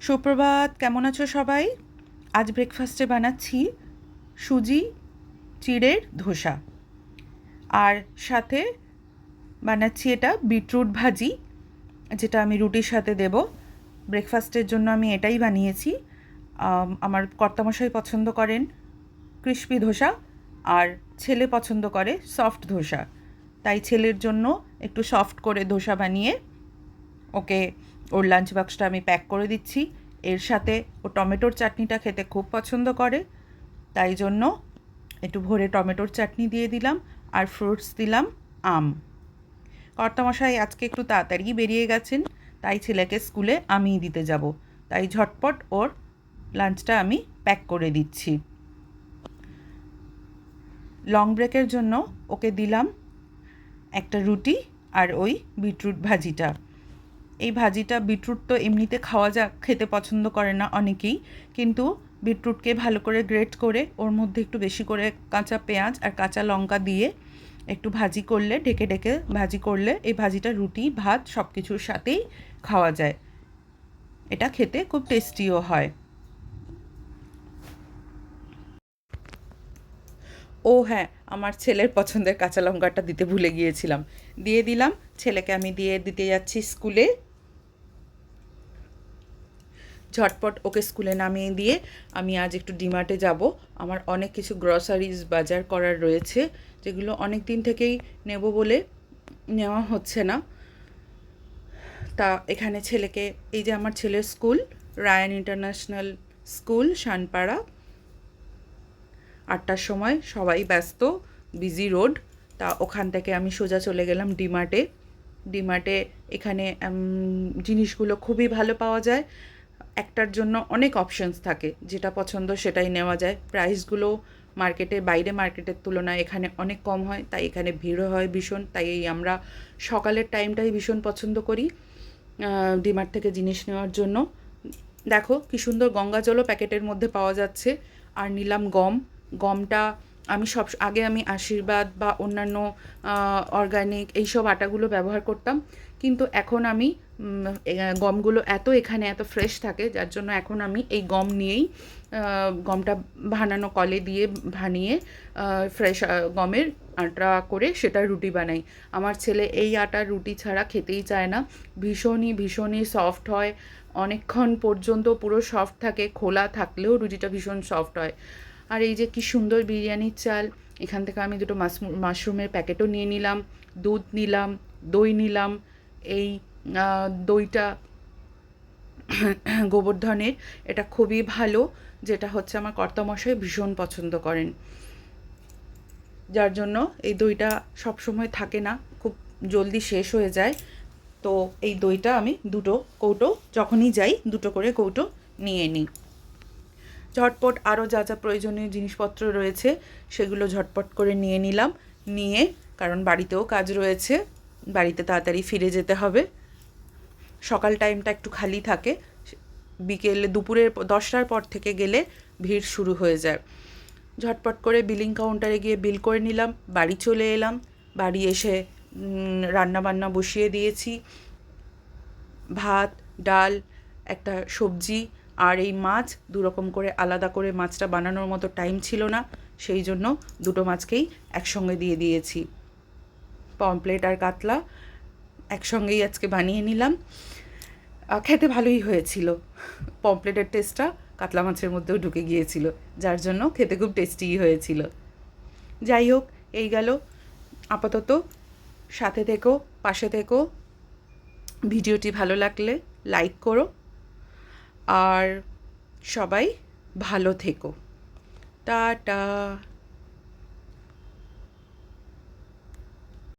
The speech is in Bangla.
সুপ্রভাত, কেমন আছো সবাই? আজ ব্রেকফাস্টে বানাচ্ছি সুজি চিড়ের ধোসা, আর সাথে বানাচ্ছি এটা বিটরুট ভাজি, যেটা আমি রুটির সাথে দেব। ব্রেকফাস্টের জন্য আমি এটাই বানিয়েছি। আমার কর্তামশাই পছন্দ করেন ক্রিস্পি ধোসা, আর ছেলে পছন্দ করে সফট ধোসা। তাই ছেলের জন্য একটু সফট করে ধোসা বানিয়ে ওকে ওর লাঞ্চ বক্সটা আমি প্যাক করে দিচ্ছি। এর সাথে ও টমেটোর চাটনিটা খেতে খুব পছন্দ করে, তাই জন্য একটু ভরে টমেটোর চাটনি দিয়ে দিলাম, আর ফ্রুটস দিলাম আম। কর্তামশাই আজকে একটু তাড়াতাড়ি বেরিয়ে গেছেন, তাই ছেলেকে স্কুলে আমিই দিতে যাব, তাই ঝটপট ওর লাঞ্চটা আমি প্যাক করে দিচ্ছি। লং ব্রেকের জন্য ওকে দিলাম একটা রুটি আর ওই বিটরুট ভাজিটা। এই ভাজিটা, বিটরুট তো এমনিতে খেতে পছন্দ করে না অনেকেই, কিন্তু বিটরুটকে ভালো করে গ্রেট করে ওর মধ্যে একটু বেশি করে কাঁচা পেঁয়াজ আর কাঁচা লঙ্কা দিয়ে একটু ভাজি করলে, ঢেকে ঢেকে ভাজি করলে, এই ভাজিটা রুটি ভাত সব কিছুর সাথেই খাওয়া যায়। এটা খেতে খুব টেস্টিও হয়। ও হ্যাঁ, আমার ছেলের পছন্দের কাঁচা লঙ্কাটা দিতে ভুলে গিয়েছিলাম, দিয়ে দিলাম। ছেলেকে আমি দিয়ে দিতে যাচ্ছি স্কুলে। ঝটপট ওকে স্কুলে নামিয়ে দিয়ে আমি আজ একটু ডিমার্টে যাব। আমার অনেক কিছু গ্রসারিজ বাজার করার রয়েছে, যেগুলো অনেক দিন থেকেই নেব বলে নেওয়া হচ্ছে না। তা এখানে ছেলেকে, এই যে আমার ছেলের স্কুল রায়ান ইন্টারন্যাশনাল স্কুল শানপাড়া, 8টার সময়, সবাই ব্যস্ত, বিজি রোড। তা ওখান থেকে আমি সোজা চলে গেলাম ডিমার্টে। ডিমার্টে এখানে জিনিসগুলো খুবই ভালো পাওয়া যায়। একটার জন্য অনেক অপশনস থাকে, যেটা পছন্দ সেটাই নেওয়া যায়। প্রাইসগুলো বাইরে মার্কেটের তুলনায় এখানে অনেক কম হয়, তাই এখানে ভিড়ও হয় ভীষণ। তাই আমরা সকালের টাইমটাই ভীষণ পছন্দ করি ডিমার্ট থেকে জিনিস নেওয়ার জন্য। দেখো কি সুন্দর গঙ্গা জলও প্যাকেটের মধ্যে পাওয়া যাচ্ছে। আর নিলাম গমটা। আগে আমি আশীর্বাদ বা অন্যান্য অর্গানিক এইসব আটাগুলো ব্যবহার করতাম, কিন্তু এখন আমি গমগুলো এখানে এত ফ্রেশ থাকে, যার জন্য এখন আমি এই গম নিয়েই গমটা ভানানো কলে দিয়ে ভানিয়ে ফ্রেশ গমের আটা করে সেটা রুটি বানাই। আমার ছেলে এই আটার রুটি ছাড়া খেতেই চায় না। ভীষণই ভীষণই সফট হয়, অনেকক্ষণ পর্যন্ত পুরো সফট থাকে, খোলা থাকলেও রুটিটা ভীষণ সফট হয়। আর এই যে কি সুন্দর বিরিয়ানির চাল, এখান থেকে আমি দুটো মাশরুমের প্যাকেটও নিয়ে নিলাম, দুধ নিলাম, দই নিলাম। এই দইটা গোবর্ধনের, এটা খুবই ভালো, যেটা হচ্ছে আমার কর্তামশাই ভীষণ পছন্দ করেন, যার জন্য এই দইটা সবসময় থাকে না, খুব জলদি শেষ হয়ে যায়। তো এই দইটা আমি দুটো কৌটো, যখনই যাই দুটো করে কৌটো নিয়ে নিই। ঝটপট আরও যা যা প্রয়োজনীয় জিনিসপত্র রয়েছে সেগুলো ঝটপট করে নিয়ে নিলাম, কারণ বাড়িতেও কাজ রয়েছে, বাড়িতে তাড়াতাড়ি ফিরে যেতে হবে। সকাল টাইমটা একটু খালি থাকে, দুপুরের 10টার পর থেকে গেলে ভিড় শুরু হয়ে যায়। ঝটপট করে বিলিং কাউন্টারে গিয়ে বিল করে নিলাম, বাড়ি চলে এলাম। বাড়ি এসে রান্না বান্না বসিয়ে দিয়েছি, ভাত, ডাল, একটা সবজি আর এই মাছ, দুরকম করে আলাদা করে মাছটা বানানোর মতো টাইম ছিল না, সেই জন্য দুটো মাছকেই একসঙ্গে দিয়ে দিয়েছি। পমফ্রেট আর কাতলা একসঙ্গেই আজকে বানিয়ে নিলাম। খেতে ভালোই হয়েছিল, পমফ্রেটের টেস্টটা কাতলা মাছের মধ্যেও ঢুকে গিয়েছিল, যার জন্য খেতে খুব টেস্টিই হয়েছিল। যাই হোক, এই গেল। আপাতত সাথে থেকো, পাশে থেকো। ভিডিওটি ভালো লাগলে লাইক করো, আর সবাই ভালো থেকো। টাটা।